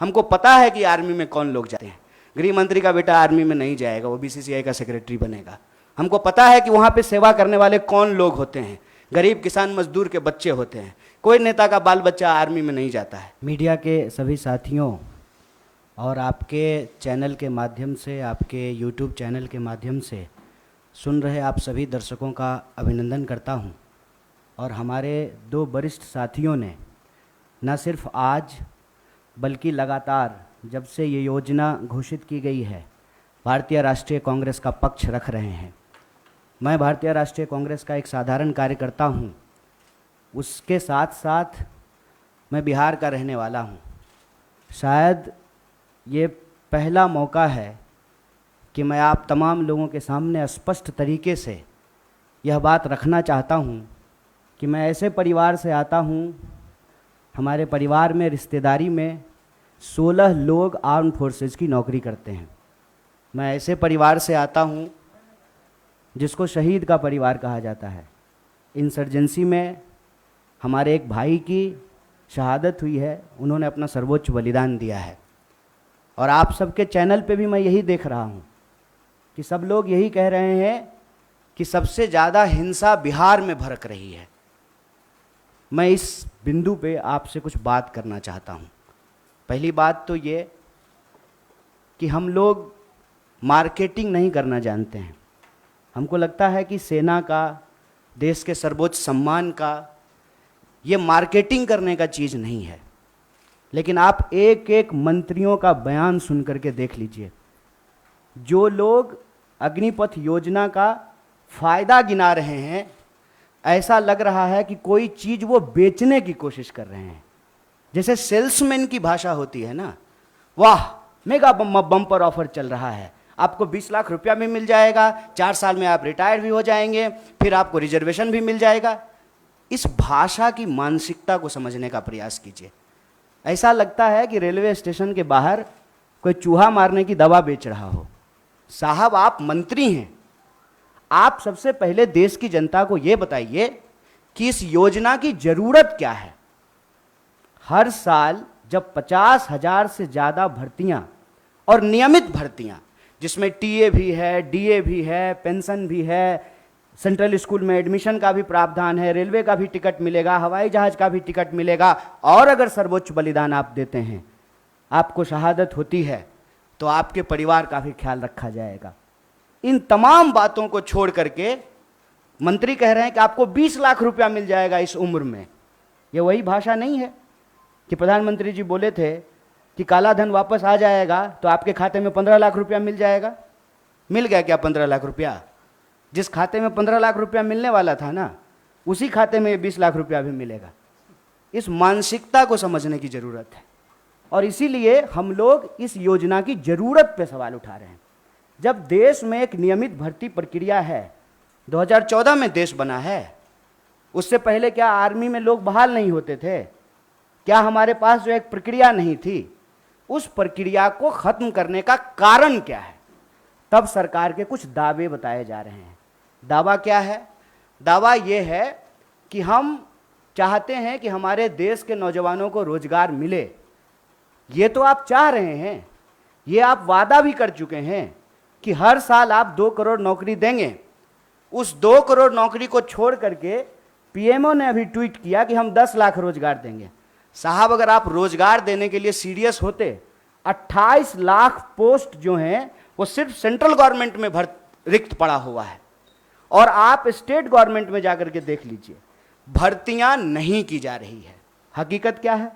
हमको पता है कि आर्मी में कौन लोग जाते हैं। गृह मंत्री का बेटा आर्मी में नहीं जाएगा, वो बीसीसीआई का सेक्रेटरी बनेगा। हमको पता है कि वहाँ पे सेवा करने वाले कौन लोग होते हैं, गरीब किसान मजदूर के बच्चे होते हैं। कोई नेता का बाल बच्चा आर्मी में नहीं जाता है। मीडिया के सभी साथियों और आपके चैनल के माध्यम से, आपके यूट्यूब चैनल के माध्यम से सुन रहे आप सभी दर्शकों का अभिनंदन करता हूं। और हमारे दो वरिष्ठ साथियों ने न सिर्फ आज बल्कि लगातार जब से ये योजना घोषित की गई है भारतीय राष्ट्रीय कांग्रेस का पक्ष रख रहे हैं। मैं भारतीय राष्ट्रीय कांग्रेस का एक साधारण कार्यकर्ता हूं, उसके साथ साथ मैं बिहार का रहने वाला हूं। शायद ये पहला मौका है कि मैं आप तमाम लोगों के सामने स्पष्ट तरीके से यह बात रखना चाहता हूं कि मैं ऐसे परिवार से आता हूं, हमारे परिवार में रिश्तेदारी में 16 लोग आर्म फोर्सेस की नौकरी करते हैं। मैं ऐसे परिवार से आता हूं जिसको शहीद का परिवार कहा जाता है। इंसर्जेंसी में हमारे एक भाई की शहादत हुई है, उन्होंने अपना सर्वोच्च बलिदान दिया है। और आप सबके चैनल पे भी मैं यही देख रहा हूँ कि सब लोग यही कह रहे हैं कि सबसे ज़्यादा हिंसा बिहार में भड़क रही है। मैं इस बिंदु पे आपसे कुछ बात करना चाहता हूँ। पहली बात तो ये कि हम लोग मार्केटिंग नहीं करना जानते हैं। हमको लगता है कि सेना का, देश के सर्वोच्च सम्मान का, ये मार्केटिंग करने का चीज़ नहीं है। लेकिन आप एक एक मंत्रियों का बयान सुन करके देख लीजिए। जो लोग अग्निपथ योजना का फ़ायदा गिना रहे हैं, ऐसा लग रहा है कि कोई चीज़ वो बेचने की कोशिश कर रहे हैं। जैसे सेल्समैन की भाषा होती है ना, वाह मेगा बम्पर ऑफर चल रहा है, आपको 20 लाख रुपया भी मिल जाएगा, 4 साल में आप रिटायर भी हो जाएंगे, फिर आपको रिजर्वेशन भी मिल जाएगा। इस भाषा की मानसिकता को समझने का प्रयास कीजिए। ऐसा लगता है कि रेलवे स्टेशन के बाहर कोई चूहा मारने की दवा बेच रहा हो। साहब, आप मंत्री हैं, आप सबसे पहले देश की जनता को यह बताइए कि इस योजना की जरूरत क्या है। हर साल जब 50,000 से ज़्यादा भर्तियां और नियमित भर्तियां, जिसमें टीए भी है, डीए भी है, पेंशन भी है, सेंट्रल स्कूल में एडमिशन का भी प्रावधान है, रेलवे का भी टिकट मिलेगा, हवाई जहाज का भी टिकट मिलेगा, और अगर सर्वोच्च बलिदान आप देते हैं, आपको शहादत होती है, तो आपके परिवार का भी ख्याल रखा जाएगा। इन तमाम बातों को छोड़ करके मंत्री कह रहे हैं कि आपको 20 लाख रुपया मिल जाएगा इस उम्र में। ये वही भाषा नहीं है कि प्रधानमंत्री जी बोले थे कि काला धन वापस आ जाएगा तो आपके खाते में 15 लाख रुपया मिल जाएगा। मिल गया क्या 15 लाख रुपया? जिस खाते में 15 लाख रुपया मिलने वाला था ना, उसी खाते में 20 लाख रुपया भी मिलेगा। इस मानसिकता को समझने की जरूरत है और इसीलिए हम लोग इस योजना की जरूरत पे सवाल उठा रहे हैं। जब देश में एक नियमित भर्ती प्रक्रिया है, 2014 में देश बना है, उससे पहले क्या आर्मी में लोग बहाल नहीं होते थे? क्या हमारे पास जो एक प्रक्रिया नहीं थी, उस प्रक्रिया को खत्म करने का कारण क्या है? तब सरकार के कुछ दावे बताए जा रहे हैं। दावा क्या है? दावा यह है कि हम चाहते हैं कि हमारे देश के नौजवानों को रोजगार मिले। ये तो आप चाह रहे हैं, ये आप वादा भी कर चुके हैं कि हर साल आप 2 करोड़ नौकरी देंगे। उस 2 करोड़ नौकरी को छोड़ करके पीएमओ ने अभी ट्वीट किया कि हम 10 लाख रोजगार देंगे। साहब, अगर आप रोजगार देने के लिए सीरियस होते, 28 लाख पोस्ट जो हैं वो सिर्फ सेंट्रल गवर्नमेंट में रिक्त पड़ा हुआ है, और आप स्टेट गवर्नमेंट में जाकर के देख लीजिए, भर्तियां नहीं की जा रही है। हकीकत क्या है?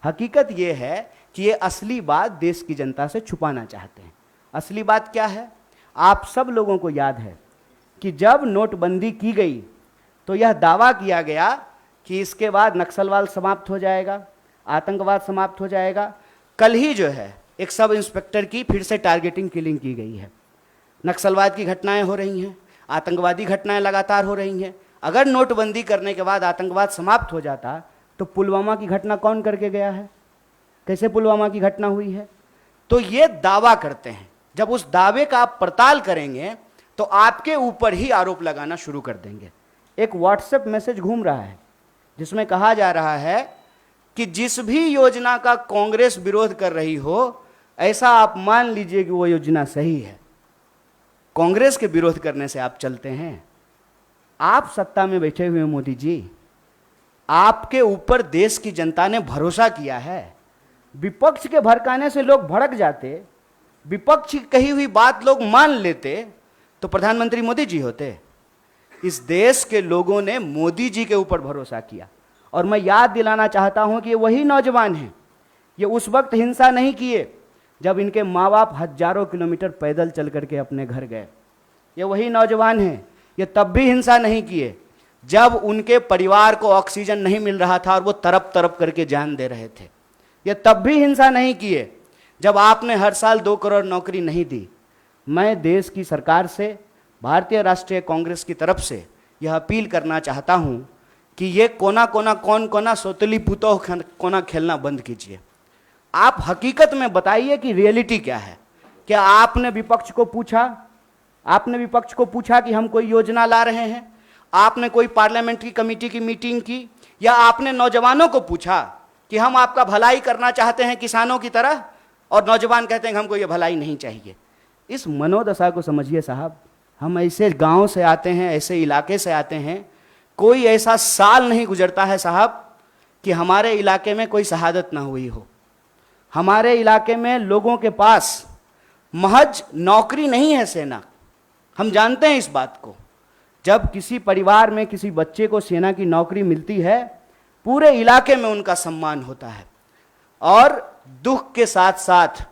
हकीकत यह है कि ये असली बात देश की जनता से छुपाना चाहते हैं। असली बात क्या है? आप सब लोगों को याद है कि जब नोटबंदी की गई तो यह दावा किया गया कि इसके बाद नक्सलवाद समाप्त हो जाएगा, आतंकवाद समाप्त हो जाएगा। कल ही जो है एक सब इंस्पेक्टर की फिर से टारगेटिंग किलिंग की गई है। नक्सलवाद की घटनाएं हो रही हैं, आतंकवादी घटनाएं लगातार हो रही हैं। अगर नोटबंदी करने के बाद आतंकवाद समाप्त हो जाता तो पुलवामा की घटना कौन करके गया है? कैसे पुलवामा की घटना हुई है? तो ये दावा करते हैं। जब उस दावे का आप पड़ताल करेंगे तो आपके ऊपर ही आरोप लगाना शुरू कर देंगे। एक व्हाट्सएप मैसेज घूम रहा है जिसमें कहा जा रहा है कि जिस भी योजना का कांग्रेस विरोध कर रही हो, ऐसा आप मान लीजिए कि वो योजना सही है, कांग्रेस के विरोध करने से आप चलते हैं। आप सत्ता में बैठे हुए मोदी जी, आपके ऊपर देश की जनता ने भरोसा किया है। विपक्ष के भड़काने से लोग भड़क जाते, विपक्ष की कही हुई बात लोग मान लेते, तो प्रधानमंत्री मोदी जी होते। इस देश के लोगों ने मोदी जी के ऊपर भरोसा किया। और मैं याद दिलाना चाहता हूं कि ये वही नौजवान हैं, ये उस वक्त हिंसा नहीं किए जब इनके माँ बाप हजारों किलोमीटर पैदल चल करके अपने घर गए। ये वही नौजवान हैं, ये तब भी हिंसा नहीं किए जब उनके परिवार को ऑक्सीजन नहीं मिल रहा था और वो तरप तरप करके जान दे रहे थे। ये तब भी हिंसा नहीं किए जब आपने हर साल 2 करोड़ नौकरी नहीं दी। मैं देश की सरकार से, भारतीय राष्ट्रीय कांग्रेस की तरफ से यह अपील करना चाहता हूं कि ये कोना कोना कौन कोना सोतली पुतोह कोना खेलना बंद कीजिए। आप हकीकत में बताइए कि रियलिटी क्या है। क्या आपने विपक्ष को पूछा, आपने विपक्ष को पूछा कि हम कोई योजना ला रहे हैं? आपने कोई पार्लियामेंट्री कमेटी की मीटिंग की, या आपने नौजवानों को पूछा कि हम आपका भलाई करना चाहते हैं किसानों की तरह, और नौजवान कहते हैं कि हमको ये भलाई नहीं चाहिए? इस मनोदशा को समझिए साहब। हम ऐसे गांव से आते हैं, ऐसे इलाके से आते हैं, कोई ऐसा साल नहीं गुजरता है साहब कि हमारे इलाके में कोई शहादत ना हुई हो। हमारे इलाके में लोगों के पास महज नौकरी नहीं है सेना, हम जानते हैं इस बात को। जब किसी परिवार में किसी बच्चे को सेना की नौकरी मिलती है, पूरे इलाके में उनका सम्मान होता है। और दुख के साथ साथ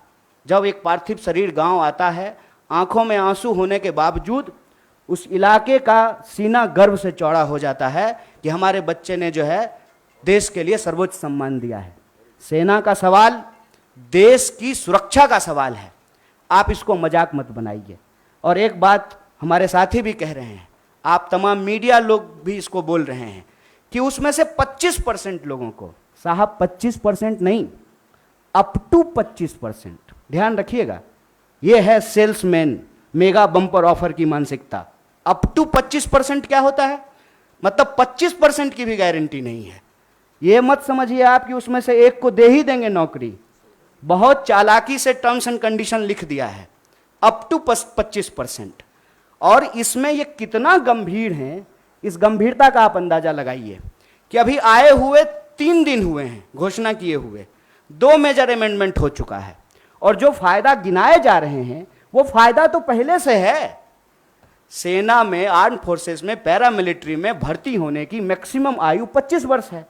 जब एक पार्थिव शरीर गांव आता है, आंखों में आंसू होने के बावजूद उस इलाके का सीना गर्व से चौड़ा हो जाता है कि हमारे बच्चे ने जो है देश के लिए सर्वोच्च सम्मान दिया है। सेना का सवाल देश की सुरक्षा का सवाल है, आप इसको मजाक मत बनाइए। और एक बात हमारे साथी भी कह रहे हैं, आप तमाम मीडिया लोग भी इसको बोल रहे हैं कि उसमें से 25% लोगों को, साहब 25% नहीं, अप टू 25%, ध्यान रखिएगा, यह है सेल्समैन मेगा बम्पर ऑफर की मानसिकता। अप टू 25% क्या होता है? मतलब 25% की भी गारंटी नहीं है। यह मत समझिए आप कि उसमें से एक को दे ही देंगे नौकरी। बहुत चालाकी से टर्म्स एंड कंडीशन लिख दिया है, अप टू 25%। और इसमें यह कितना गंभीर है, इस गंभीरता का आप अंदाजा लगाइए कि अभी आए हुए 3 दिन हुए हैं घोषणा किए हुए, 2 मेजर अमेंडमेंट हो चुका है, और जो फायदा गिनाए जा रहे हैं वो फायदा तो पहले से है। सेना में, आर्म फोर्सेस में, पैरामिलिट्री में भर्ती होने की मैक्सिमम आयु 25 वर्ष है।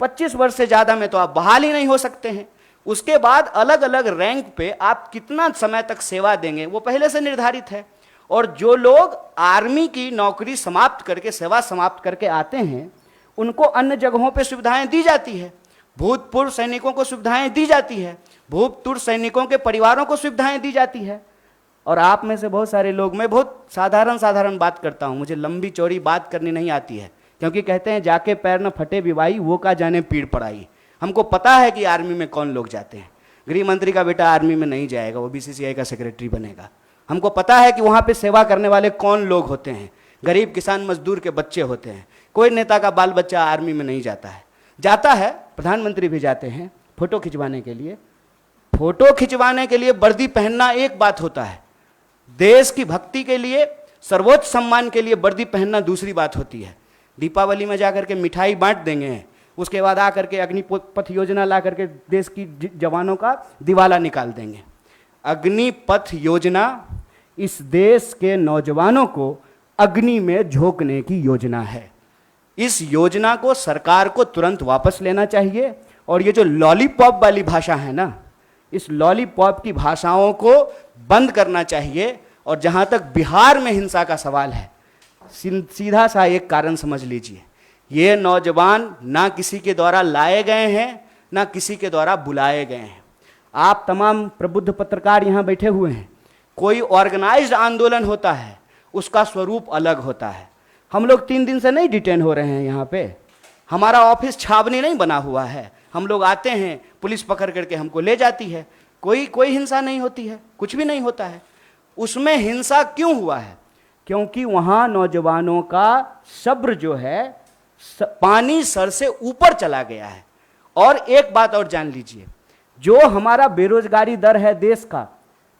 25 वर्ष से ज्यादा में तो आप बहाल ही नहीं हो सकते हैं। उसके बाद अलग अलग रैंक पे आप कितना समय तक सेवा देंगे वो पहले से निर्धारित है। और जो लोग आर्मी की नौकरी समाप्त करके, सेवा समाप्त करके आते हैं, उनको अन्य जगहों पे सुविधाएं दी जाती है। भूतपूर्व सैनिकों को सुविधाएं दी जाती है, भूतपूर्व सैनिकों के परिवारों को सुविधाएं दी जाती है। और आप में से बहुत सारे लोग, मैं बहुत साधारण बात करता हूं, मुझे लंबी चौड़ी बात करनी नहीं आती है, क्योंकि कहते हैं जाके पैर न फटे विवाई, वो का जाने पीड़ पड़ाई। हमको पता है कि आर्मी में कौन लोग जाते हैं। गृह मंत्री का बेटा आर्मी में नहीं जाएगा, वो बीसीसीआई का सेक्रेटरी बनेगा। हमको पता है कि वहां पे सेवा करने वाले कौन लोग होते हैं, गरीब किसान मजदूर के बच्चे होते हैं। कोई नेता का बाल बच्चा आर्मी में नहीं जाता है। जाता है, प्रधानमंत्री भी जाते हैं फोटो खिंचवाने के लिए। फोटो खिंचवाने के लिए वर्दी पहनना एक बात होता है, देश की भक्ति के लिए, सर्वोच्च सम्मान के लिए वर्दी पहनना दूसरी बात होती है। दीपावली में जाकर के मिठाई बांट देंगे, उसके बाद आकर के अग्निपथ योजना ला करके देश की जवानों का दिवाला निकाल देंगे। अग्निपथ योजना इस देश के नौजवानों को अग्नि में झोंकने की योजना है। इस योजना को सरकार को तुरंत वापस लेना चाहिए। और ये जो लॉलीपॉप वाली भाषा है ना, इस लॉलीपॉप की भाषाओं को बंद करना चाहिए। और जहां तक बिहार में हिंसा का सवाल है, सीधा सा एक कारण समझ लीजिए, ये नौजवान ना किसी के द्वारा लाए गए हैं, ना किसी के द्वारा बुलाए गए हैं। आप तमाम प्रबुद्ध पत्रकार यहां बैठे हुए हैं, कोई ऑर्गेनाइज्ड आंदोलन होता है, उसका स्वरूप अलग होता है। हम लोग 3 दिन से नहीं डिटेन हो रहे हैं यहाँ पे, हमारा ऑफिस छावनी नहीं बना हुआ है। हम लोग आते हैं, पुलिस पकड़ करके हमको ले जाती है, कोई हिंसा नहीं होती है, कुछ भी नहीं होता है। उसमें हिंसा क्यों हुआ है? क्योंकि वहां नौजवानों का सब्र जो है, पानी सर से ऊपर चला गया है। और एक बात और जान लीजिए, जो हमारा बेरोजगारी दर है देश का,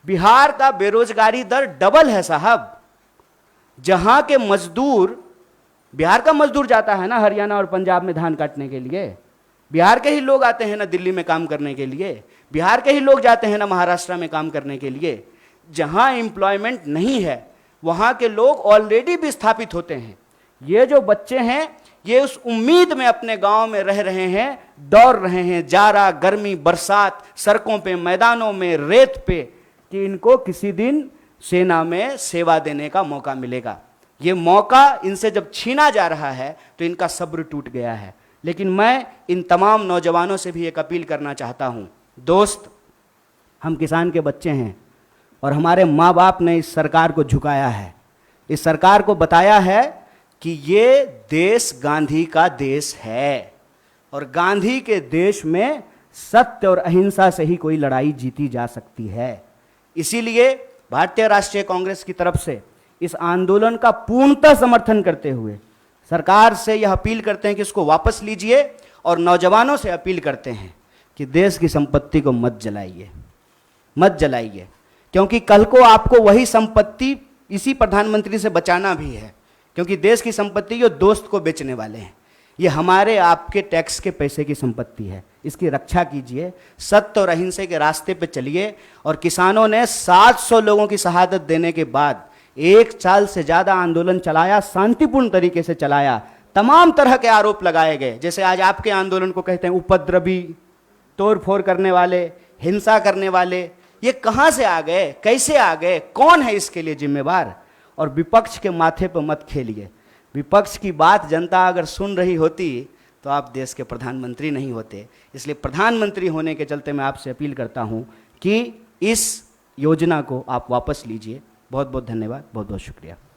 बिहार का बेरोजगारी दर डबल है साहब। जहां के मजदूर, बिहार का मजदूर जाता है ना हरियाणा और पंजाब में धान काटने के लिए, बिहार के ही लोग आते हैं ना दिल्ली में काम करने के लिए, बिहार के ही लोग जाते हैं ना महाराष्ट्र में काम करने के लिए। जहां एम्प्लॉयमेंट नहीं है वहां के लोग ऑलरेडी विस्थापित होते हैं। ये जो बच्चे हैं ये उस उम्मीद में अपने गांव में रह रहे हैं, दौड़ रहे हैं जाड़ा गर्मी बरसात, सड़कों पे मैदानों में रेत पे, कि इनको किसी दिन सेना में सेवा देने का मौका मिलेगा। ये मौका इनसे जब छीना जा रहा है तो इनका सब्र टूट गया है। लेकिन मैं इन तमाम नौजवानों से भी एक अपील करना चाहता हूं, दोस्त, हम किसान के बच्चे हैं और हमारे माँ बाप ने इस सरकार को झुकाया है, इस सरकार को बताया है कि ये देश गांधी का देश है और गांधी के देश में सत्य और अहिंसा से ही कोई लड़ाई जीती जा सकती है। इसीलिए भारतीय राष्ट्रीय कांग्रेस की तरफ से इस आंदोलन का पूर्णतः समर्थन करते हुए सरकार से यह अपील करते हैं कि इसको वापस लीजिए और नौजवानों से अपील करते हैं कि देश की संपत्ति को मत जलाइए, मत जलाइए, क्योंकि कल को आपको वही संपत्ति इसी प्रधानमंत्री से बचाना भी है। क्योंकि देश की संपत्ति ये दोस्त को बेचने वाले हैं, ये हमारे आपके टैक्स के पैसे की संपत्ति है। इसकी रक्षा कीजिए, सत्य और अहिंसा के रास्ते पे चलिए। और किसानों ने 700 लोगों की शहादत देने के बाद 1 साल से ज़्यादा आंदोलन चलाया, शांतिपूर्ण तरीके से चलाया। तमाम तरह के आरोप लगाए गए, जैसे आज आपके आंदोलन को कहते हैं उपद्रवी, तोड़फोड़ करने वाले, हिंसा करने वाले। ये कहाँ से आ गए, कैसे आ गए, कौन है इसके लिए जिम्मेवार? और विपक्ष के माथे पर मत खेलिए। विपक्ष की बात जनता अगर सुन रही होती तो आप देश के प्रधानमंत्री नहीं होते। इसलिए प्रधानमंत्री होने के चलते मैं आपसे अपील करता हूं कि इस योजना को आप वापस लीजिए। बहुत बहुत धन्यवाद, बहुत बहुत शुक्रिया।